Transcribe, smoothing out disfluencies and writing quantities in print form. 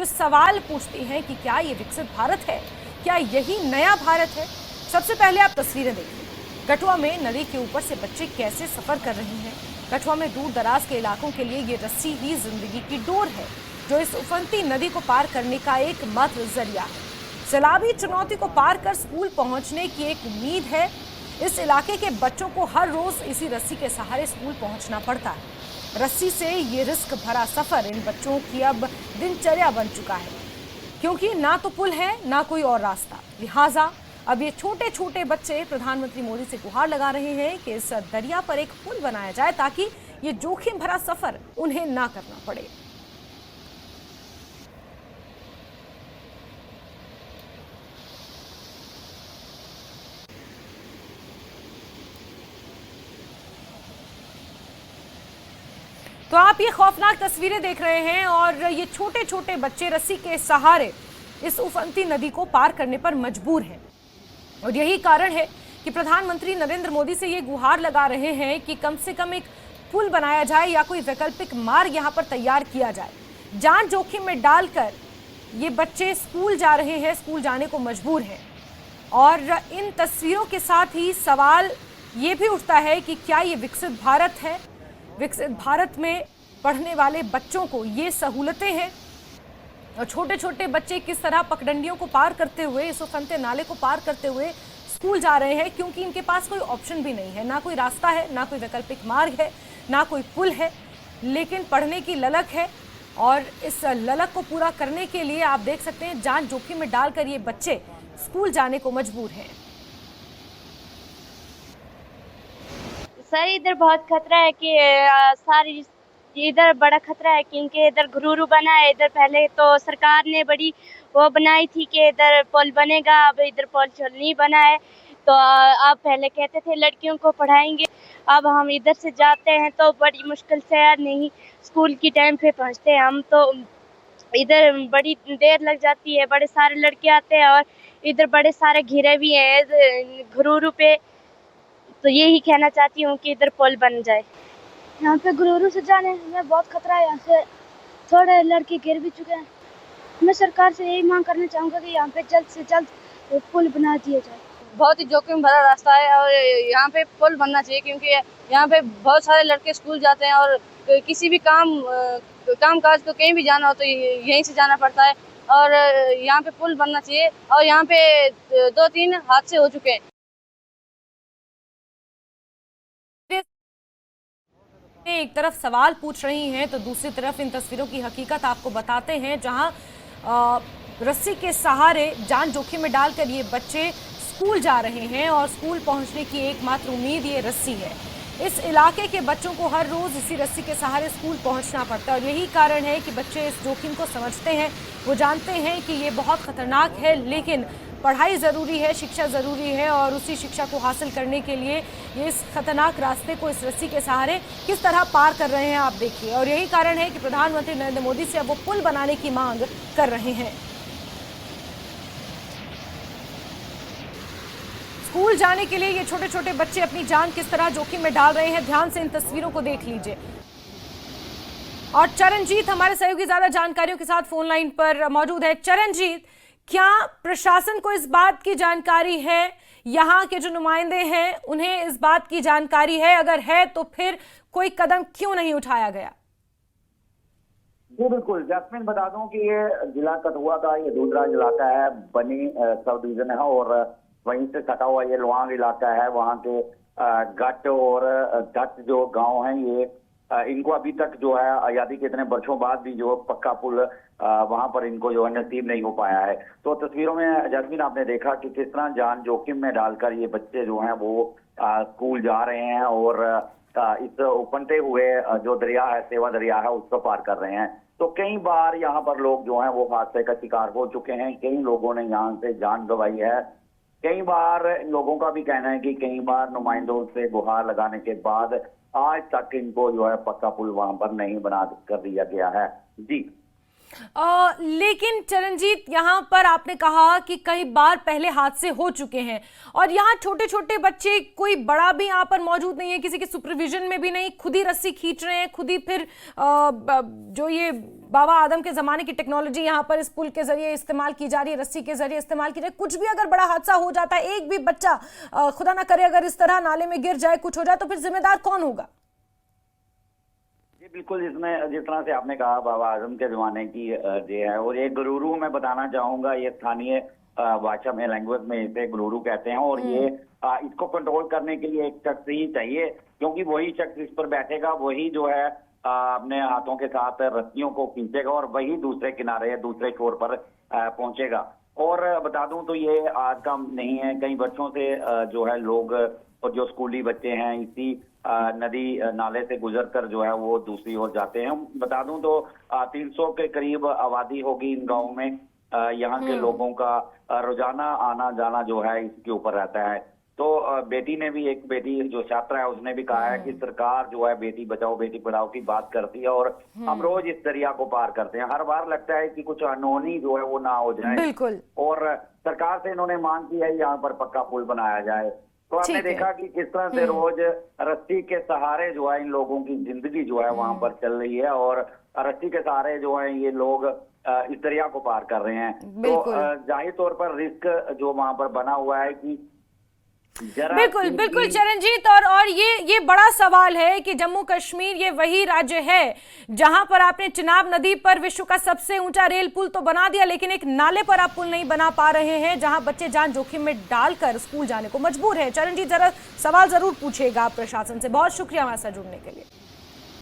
जो सवाल पूछती हैं कि क्या ये विकसित भारत है, क्या यही नया भारत है। सबसे पहले आप तस्वीरें देखिए, कठुआ में नदी के ऊपर से बच्चे कैसे सफर कर रहे हैं। कठुआ में दूर दराज के इलाकों के लिए ये रस्सी ही जिंदगी की डोर है, जो इस उफनती नदी को पार करने का एकमात्र जरिया है। सैलाबी चुनौती को पार कर स्कूल पहुंचने की एक उम्मीद है। इस इलाके के बच्चों को हर रोज इसी रस्सी के सहारे स्कूल पहुंचना पड़ता है। रस्सी से ये रिस्क भरा सफर इन बच्चों की अब दिनचर्या बन चुका है, क्योंकि ना तो पुल है ना कोई और रास्ता। लिहाजा अब ये छोटे छोटे बच्चे प्रधानमंत्री मोदी से गुहार लगा रहे हैं कि इस दरिया पर एक पुल बनाया जाए, ताकि ये जोखिम भरा सफर उन्हें ना करना पड़े। तो आप ये खौफनाक तस्वीरें देख रहे हैं और ये छोटे छोटे बच्चे रस्सी के सहारे इस उफनती नदी को पार करने पर मजबूर हैं। और यही कारण है कि प्रधानमंत्री नरेंद्र मोदी से ये गुहार लगा रहे हैं कि कम से कम एक पुल बनाया जाए या कोई वैकल्पिक मार्ग यहाँ पर तैयार किया जाए। जान जोखिम में डालकर ये बच्चे स्कूल जा रहे हैं, स्कूल जाने को मजबूर हैं। और इन तस्वीरों के साथ ही सवाल ये भी उठता है कि क्या ये विकसित भारत है। विकसित भारत में पढ़ने वाले बच्चों को ये सहूलतें हैं, और छोटे छोटे बच्चे किस तरह पगडंडियों को पार करते हुए, इस उफनते नाले को पार करते हुए स्कूल जा रहे हैं, क्योंकि इनके पास कोई ऑप्शन भी नहीं है, ना कोई रास्ता है, ना कोई वैकल्पिक मार्ग है, ना कोई पुल है, लेकिन पढ़ने की ललक है। और इस ललक को पूरा करने के लिए आप देख सकते हैं जान जोखिम में डालकर ये बच्चे स्कूल जाने को मजबूर हैं। सर इधर बहुत खतरा है कि सारी इधर बड़ा खतरा है क्योंकि इधर घुरूरू बना है। इधर पहले तो सरकार ने बड़ी वो बनाई थी कि इधर पुल बनेगा, अब इधर पुल नहीं बना है। तो अब पहले कहते थे लड़कियों को पढ़ाएंगे, अब हम इधर से जाते हैं तो बड़ी मुश्किल से यार नहीं स्कूल की टाइम पे पहुंचते हैं। हम तो इधर बड़ी देर लग जाती है, बड़े सारे लड़के आते हैं और इधर बड़े सारे घिरे भी हैं घुरूरू पे। तो यही कहना चाहती हूँ कि इधर पुल बन जाए। यहाँ पे गुरुवार से जाने में बहुत खतरा है। यहाँ से थोड़े लड़के गिर भी चुके हैं। मैं सरकार से यही मांग करना चाहूँगा कि यहाँ पे जल्द से जल्द पुल बना दिया जाए। बहुत ही जोखिम भरा रास्ता है और यहाँ पे पुल बनना चाहिए, क्योंकि यहाँ पे बहुत सारे लड़के स्कूल जाते हैं और किसी भी काम काज को कहीं भी जाना हो तो यहीं से जाना पड़ता है। और यहाँ पे पुल बनना चाहिए। और यहाँ पे 2-3 हादसे हो चुके हैं। एक तरफ सवाल पूछ रही हैं तो दूसरी तरफ इन तस्वीरों की हकीकत आपको बताते हैं, जहां रस्सी के सहारे जान जोखिम में डालकर ये बच्चे स्कूल जा रहे हैं और स्कूल पहुंचने की एकमात्र उम्मीद ये रस्सी है। इस इलाके के बच्चों को हर रोज इसी रस्सी के सहारे स्कूल पहुंचना पड़ता है, और यही कारण है कि बच्चे इस जोखिम को समझते हैं। वो जानते हैं कि ये बहुत खतरनाक है, लेकिन पढ़ाई ज़रूरी है, शिक्षा ज़रूरी है, और उसी शिक्षा को हासिल करने के लिए ये इस खतरनाक रास्ते को इस रस्सी के सहारे किस तरह पार कर रहे हैं आप देखिए। और यही कारण है कि प्रधानमंत्री नरेंद्र मोदी से अब वो पुल बनाने की मांग कर रहे हैं। स्कूल जाने के लिए ये छोटे छोटे बच्चे अपनी जान किस तरह जोखिम में डाल रहे हैं, ध्यान से इन तस्वीरों को देख लीजिए। और चरणजीत हमारे सहयोगी ज्यादा जानकारियों के साथ फोन लाइन पर मौजूद है। चरणजीत, क्या प्रशासन को इस बात की जानकारी है, यहाँ के जो नुमाइंदे हैं उन्हें इस बात की जानकारी है? अगर है तो फिर कोई कदम क्यों नहीं उठाया गया? जी बिल्कुल जैस्मिन, बता दूं कि ये जिला कठुआ का ये दूरदराज इलाका है, बनी सब डिवीजन है, और वहीं से सटा हुआ ये लोहांग इलाका है। वहाँ के गट और दत्त जो गांव हैं, ये इनको अभी तक जो है आजादी के इतने वर्षों बाद भी जो पक्का पुल वहां पर इनको जो है नसीब नहीं हो पाया है। तो तस्वीरों में जैस्मिन आपने देखा कि किस तरह जान जोखिम में डालकर ये बच्चे जो हैं वो स्कूल जा रहे हैं और इस उफनते हुए जो दरिया है, सेवा दरिया है, उसको पार कर रहे हैं। तो कई बार यहाँ पर लोग जो हैं वो हादसे का शिकार हो चुके हैं, कई लोगों ने यहाँ से जान गंवाई है। कई बार लोगों का भी कहना है कि कई बार नुमाइंदों से गुहार लगाने के बाद आज तक इनको जो है पक्का पुल वहां पर नहीं बना कर दिया गया है। जी लेकिन चरणजीत, यहाँ पर आपने कहा कि कई बार पहले हादसे हो चुके हैं और यहाँ छोटे छोटे बच्चे, कोई बड़ा भी यहाँ पर मौजूद नहीं है, किसी के सुपरविजन में भी नहीं, खुद ही रस्सी खींच रहे हैं, खुद ही फिर जो ये बाबा आदम के ज़माने की टेक्नोलॉजी यहाँ पर इस पुल के जरिए इस्तेमाल की जा रही है, रस्सी के जरिए इस्तेमाल की जा रही है। कुछ भी अगर बड़ा हादसा हो जाता है, एक भी बच्चा खुदा ना करे अगर इस तरह नाले में गिर जाए, कुछ हो जाए, तो फिर जिम्मेदार कौन होगा? जी बिल्कुल, इसमें जिस तरह से आपने कहा बाबा आजम के जमाने की ये है, और ये गुरुरू मैं बताना चाहूंगा, ये स्थानीय भाषा में, लैंग्वेज में इसे गुरुरू कहते हैं। और ये इसको कंट्रोल करने के लिए एक शख्स ही चाहिए, क्योंकि वही शख्स इस पर बैठेगा, वही जो है अपने हाथों के साथ रस्सियों को खींचेगा और वही दूसरे किनारे या दूसरे छोर पर पहुंचेगा। और बता दूं तो ये आज का नहीं है, कई वर्षों से जो है लोग और जो स्कूली बच्चे हैं इसी नदी नाले से गुजरकर जो है वो दूसरी ओर जाते हैं। बता दूं तो 300 के करीब आबादी होगी इन गाँव में। यहाँ के लोगों का रोजाना आना जाना जो है इसके ऊपर रहता है। तो बेटी ने भी, एक बेटी जो छात्रा है उसने भी कहा है कि सरकार जो है बेटी बचाओ बेटी पढ़ाओ की बात करती है और हम रोज इस दरिया को पार करते हैं। हर बार लगता है कि कुछ अनहोनी जो है वो ना हो जाए। बिल्कुल। और सरकार से इन्होंने मांग की है यहाँ पर पक्का पुल बनाया जाए। तो आपने देखा कि किस तरह से रोज रस्सी के सहारे जो है इन लोगों की जिंदगी जो है वहां पर चल रही है और रस्सी के सहारे जो है ये लोग इस दरिया को पार कर रहे हैं। तो जाहिर तौर पर रिस्क जो वहां पर बना हुआ है कि बिल्कुल बिल्कुल चरणजीत, और ये बड़ा सवाल है कि जम्मू कश्मीर ये वही राज्य है जहां पर आपने चिनाब नदी पर विश्व का सबसे ऊंचा रेल पुल तो बना दिया, लेकिन एक नाले पर आप पुल नहीं बना पा रहे हैं जहां बच्चे जान जोखिम में डालकर स्कूल जाने को मजबूर है। चरणजीत, जरा सवाल जरूर पूछिएगा आप प्रशासन से। बहुत शुक्रिया हमारे साथ जुड़ने के लिए।